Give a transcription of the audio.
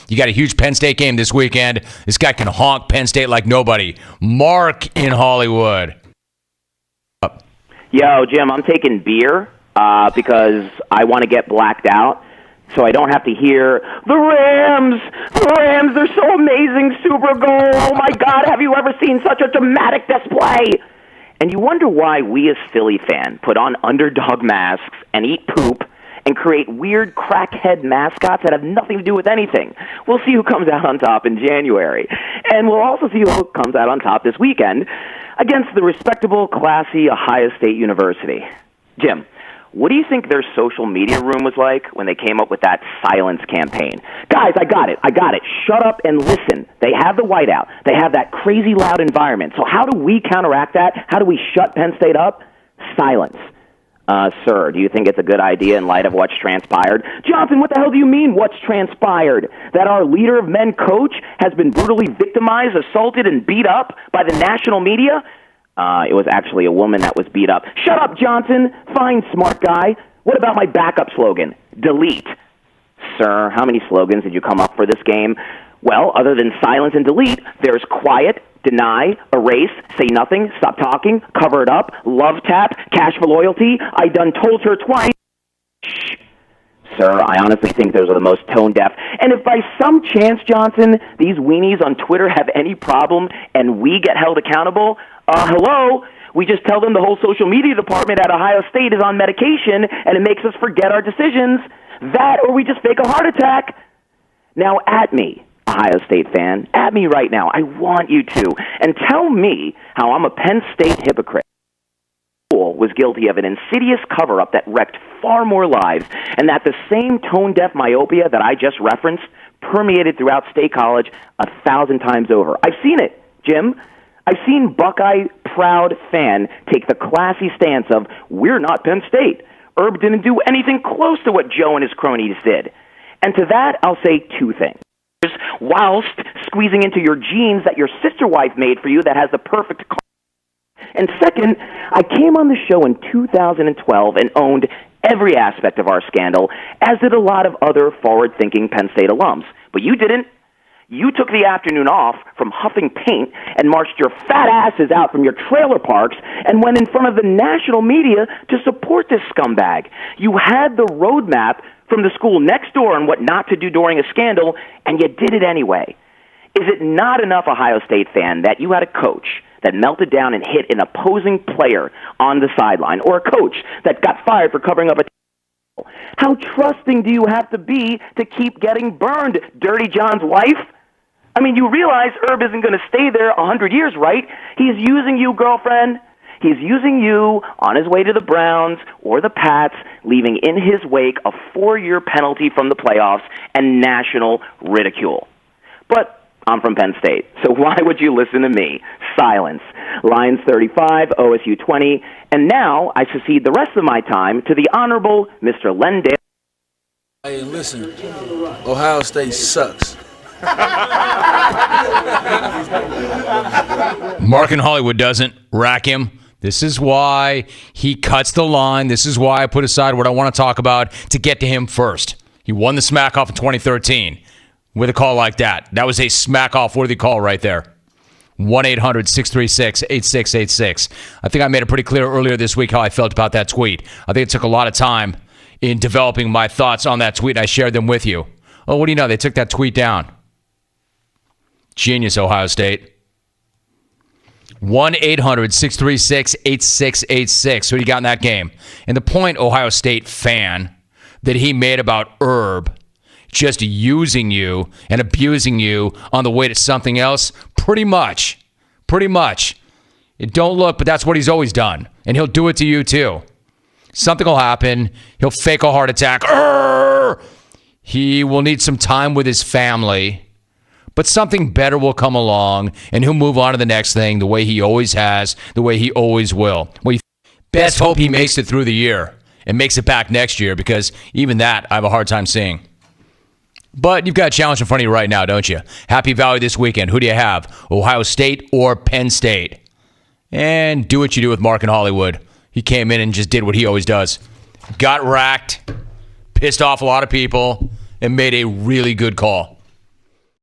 You got a huge Penn State game this weekend. This guy can honk Penn State like nobody. Mark in Hollywood. Yo, Jim, I'm taking beer because I want to get blacked out so I don't have to hear, the Rams, they're so amazing, Super Bowl. Oh, my God, have you ever seen such a dramatic display? And you wonder why we as Philly fans put on underdog masks and eat poop and create weird crackhead mascots that have nothing to do with anything. We'll see who comes out on top in January. And we'll also see who comes out on top this weekend against the respectable, classy Ohio State University. Jim, what do you think their social media room was like when they came up with that silence campaign? Guys, I got it. Shut up and listen. They have the whiteout. They have that crazy loud environment. So how do we counteract that? How do we shut Penn State up? Silence. Sir, do you think it's a good idea in light of what's transpired? Johnson, what the hell do you mean, what's transpired? That our leader of men coach has been brutally victimized, assaulted, and beat up by the national media? It was actually a woman that was beat up. Shut up, Johnson. Fine, smart guy. What about my backup slogan? Delete. Sir, how many slogans did you come up for this game? Well, other than silence and delete, there's quiet, deny, erase, say nothing, stop talking, cover it up, love tap, cash for loyalty, I done told her twice. Shh. Sir, I honestly think those are the most tone-deaf. And if by some chance, Johnson, these weenies on Twitter have any problem and we get held accountable, hello, we just tell them the whole social media department at Ohio State is on medication and it makes us forget our decisions. That or we just fake a heart attack. Now at me, Ohio State fan, at me right now. I want you to. And tell me how I'm a Penn State hypocrite. School was guilty of an insidious cover-up that wrecked far more lives, and that the same tone-deaf myopia that I just referenced permeated throughout State College 1,000 times over. I've seen it, Jim. I've seen Buckeye-proud fan take the classy stance of, we're not Penn State. Herb didn't do anything close to what Joe and his cronies did. And to that, I'll say two things. Whilst squeezing into your jeans that your sister wife made for you that has the perfect color. And second, I came on the show in 2012 and owned every aspect of our scandal, as did a lot of other forward-thinking Penn State alums. But you didn't. You took the afternoon off from huffing paint and marched your fat asses out from your trailer parks and went in front of the national media to support this scumbag. You had the roadmap from the school next door on what not to do during a scandal, and you did it anyway. Is it not enough, Ohio State fan, that you had a coach that melted down and hit an opposing player on the sideline, or a coach that got fired for covering up a How trusting do you have to be to keep getting burned, Dirty John's wife? I mean, you realize Herb isn't going to stay there 100 years, right? He's using you, girlfriend. He's using you on his way to the Browns or the Pats, leaving in his wake a 4-year penalty from the playoffs and national ridicule. But I'm from Penn State, so why would you listen to me? Silence. Lions 35, OSU 20, and now I succeed the rest of my time to the Honorable Mr. Lendale. Hey, listen, Ohio State sucks. Mark in Hollywood doesn't. Rack him. This is why he cuts the line. This is why I put aside what I want to talk about to get to him first. He won the smack-off in 2013 with a call like that. That was a smack-off worthy call right there. 1-800-636-8686. I think I made it pretty clear earlier this week how I felt about that tweet. I think it took a lot of time in developing my thoughts on that tweet, and I shared them with you. Oh, what do you know? They took that tweet down. Genius, Ohio State. 1-800-636-8686. Who do you got in that game? And the point, Ohio State fan, that he made about Herb just using you and abusing you on the way to something else, pretty much. It don't look, but that's what he's always done. And he'll do it to you too. Something will happen. He'll fake a heart attack. He will need some time with his family. But something better will come along, and he'll move on to the next thing the way he always has, the way he always will. Best hope he makes it through the year and makes it back next year, because even that I have a hard time seeing. But you've got a challenge in front of you right now, don't you? Happy Valley this weekend. Who do you have? Ohio State or Penn State? And do what you do with Mark in Hollywood. He came in and just did what he always does. Got racked, pissed off a lot of people, and made a really good call.